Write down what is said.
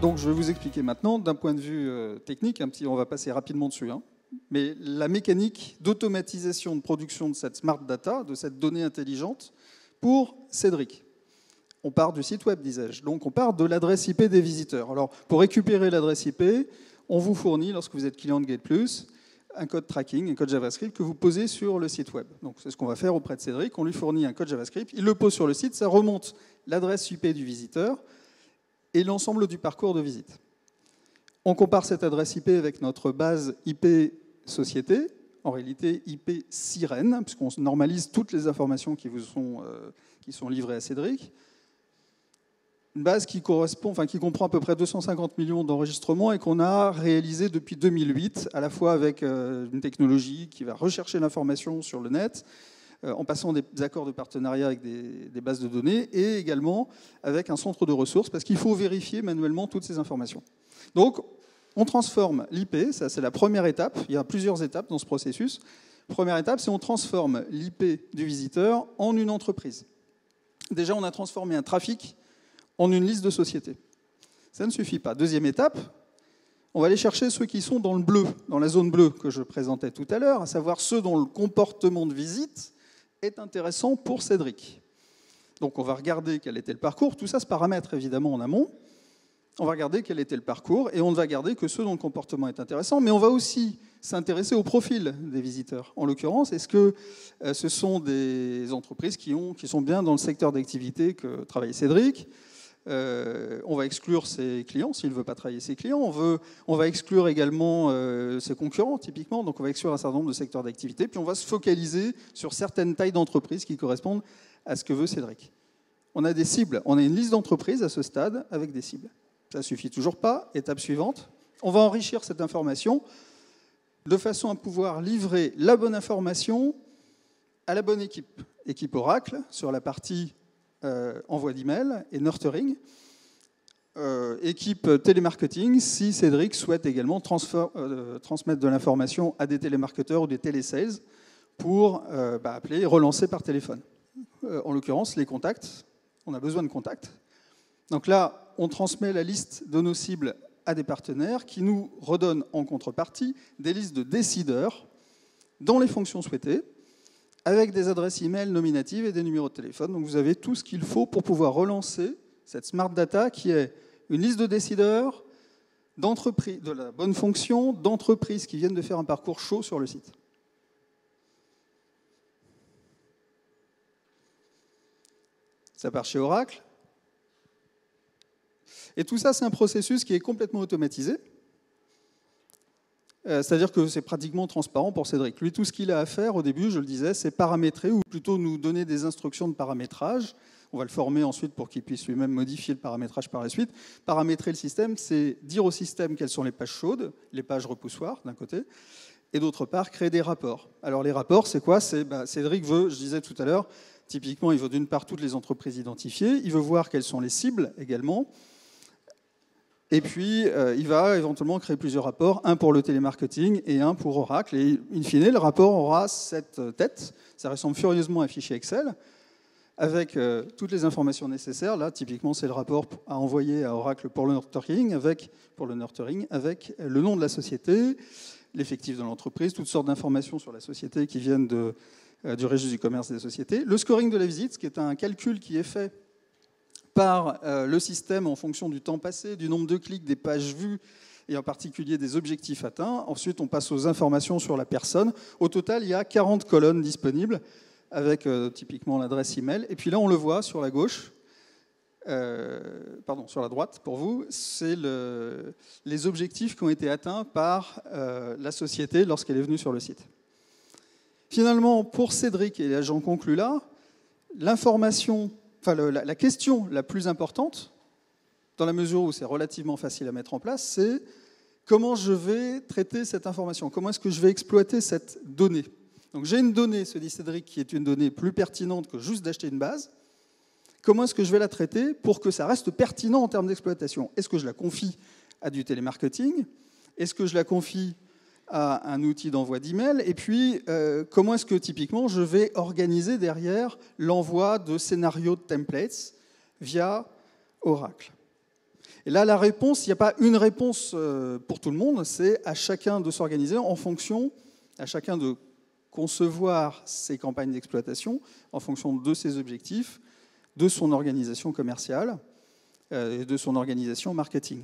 Donc je vais vous expliquer maintenant, d'un point de vue technique, on va passer rapidement dessus, hein, mais la mécanique d'automatisation de production de cette smart data, de cette donnée intelligente, pour Cédric. On part du site web, disais-je. Donc on part de l'adresse IP des visiteurs. Alors pour récupérer l'adresse IP, on vous fournit, lorsque vous êtes client de GatePlus, un code tracking, un code JavaScript que vous posez sur le site web. Donc c'est ce qu'on va faire auprès de Cédric. On lui fournit un code JavaScript, il le pose sur le site, ça remonte l'adresse IP du visiteur et l'ensemble du parcours de visite. On compare cette adresse IP avec notre base IP société, en réalité IP sirène, puisqu'on normalise toutes les informations qui sont livrées à Cédric. Une base qui comprend à peu près 250 millions d'enregistrements et qu'on a réalisé depuis 2008, à la fois avec une technologie qui va rechercher l'information sur le net, en passant des accords de partenariat avec des bases de données, et également avec un centre de ressources, parce qu'il faut vérifier manuellement toutes ces informations. Donc, on transforme l'IP, ça c'est la première étape, il y a plusieurs étapes dans ce processus. Première étape, c'est on transforme l'IP du visiteur en une entreprise. Déjà, on a transformé un trafic en une liste de sociétés. Ça ne suffit pas. Deuxième étape, on va aller chercher ceux qui sont dans le bleu, dans la zone bleue que je présentais tout à l'heure, à savoir ceux dont le comportement de visite est intéressant pour Cédric. Donc on va regarder quel était le parcours, tout ça se paramètre évidemment en amont. On va regarder quel était le parcours et on ne va garder que ceux dont le comportement est intéressant, mais on va aussi s'intéresser au profil des visiteurs. En l'occurrence, est-ce que ce sont des entreprises qui sont bien dans le secteur d'activité que travaille Cédric ? On va exclure ses clients s'il ne veut pas travailler ses clients. On va exclure également ses concurrents, typiquement. Donc on va exclure un certain nombre de secteurs d'activité. Puis on va se focaliser sur certaines tailles d'entreprises qui correspondent à ce que veut Cédric. On a des cibles. On a une liste d'entreprises à ce stade avec des cibles. Ça ne suffit toujours pas. Étape suivante. On va enrichir cette information de façon à pouvoir livrer la bonne information à la bonne équipe. Équipe Oracle sur la partie envoi d'email et nurturing. Équipe télémarketing, si Cédric souhaite également transmettre de l'information à des télémarketeurs ou des télésales pour appeler et relancer par téléphone. En l'occurrence, les contacts, on a besoin de contacts. Donc là, on transmet la liste de nos cibles à des partenaires qui nous redonnent en contrepartie des listes de décideurs dans les fonctions souhaitées, avec des adresses e-mail nominatives et des numéros de téléphone. Donc vous avez tout ce qu'il faut pour pouvoir relancer cette smart data qui est une liste de décideurs, d'entreprises, de la bonne fonction, d'entreprises qui viennent de faire un parcours chaud sur le site. Ça part chez Oracle. Et tout ça, c'est un processus qui est complètement automatisé. C'est-à-dire que c'est pratiquement transparent pour Cédric. Lui, tout ce qu'il a à faire au début, je le disais, c'est paramétrer, ou plutôt nous donner des instructions de paramétrage. On va le former ensuite pour qu'il puisse lui-même modifier le paramétrage par la suite. Paramétrer le système, c'est dire au système quelles sont les pages chaudes, les pages repoussoirs d'un côté, et d'autre part, créer des rapports. Alors les rapports, c'est quoi ? Cédric veut, je disais tout à l'heure, typiquement, il veut d'une part toutes les entreprises identifiées, il veut voir quelles sont les cibles également. Et puis, il va éventuellement créer plusieurs rapports, un pour le télémarketing et un pour Oracle. Et in fine, le rapport aura cette tête. Ça ressemble furieusement à un fichier Excel, avec toutes les informations nécessaires. Là, typiquement, c'est le rapport à envoyer à Oracle pour le nurturing, avec le nom de la société, l'effectif de l'entreprise, toutes sortes d'informations sur la société qui viennent du registre du commerce des sociétés. Le scoring de la visite, ce qui est un calcul qui est fait par le système en fonction du temps passé, du nombre de clics, des pages vues et en particulier des objectifs atteints. Ensuite, on passe aux informations sur la personne. Au total, il y a 40 colonnes disponibles avec typiquement l'adresse email. Et puis là, on le voit sur la gauche, sur la droite pour vous, c'est les objectifs qui ont été atteints par la société lorsqu'elle est venue sur le site. Finalement, pour Cédric, et là j'en conclus là, la question la plus importante, dans la mesure où c'est relativement facile à mettre en place, c'est comment je vais traiter cette information, comment est-ce que je vais exploiter cette donnée. Donc j'ai une donnée, se dit Cédric, qui est une donnée plus pertinente que juste d'acheter une base. Comment est-ce que je vais la traiter pour que ça reste pertinent en termes d'exploitation ? Est-ce que je la confie à du télémarketing ? Est-ce que je la confie à un outil d'envoi d'email? Et puis, comment est-ce que typiquement je vais organiser derrière l'envoi de scénarios de templates via Oracle? Et là, la réponse, il n'y a pas une réponse pour tout le monde, c'est à chacun de s'organiser en fonction, à chacun de concevoir ses campagnes d'exploitation en fonction de ses objectifs, de son organisation commerciale et de son organisation marketing.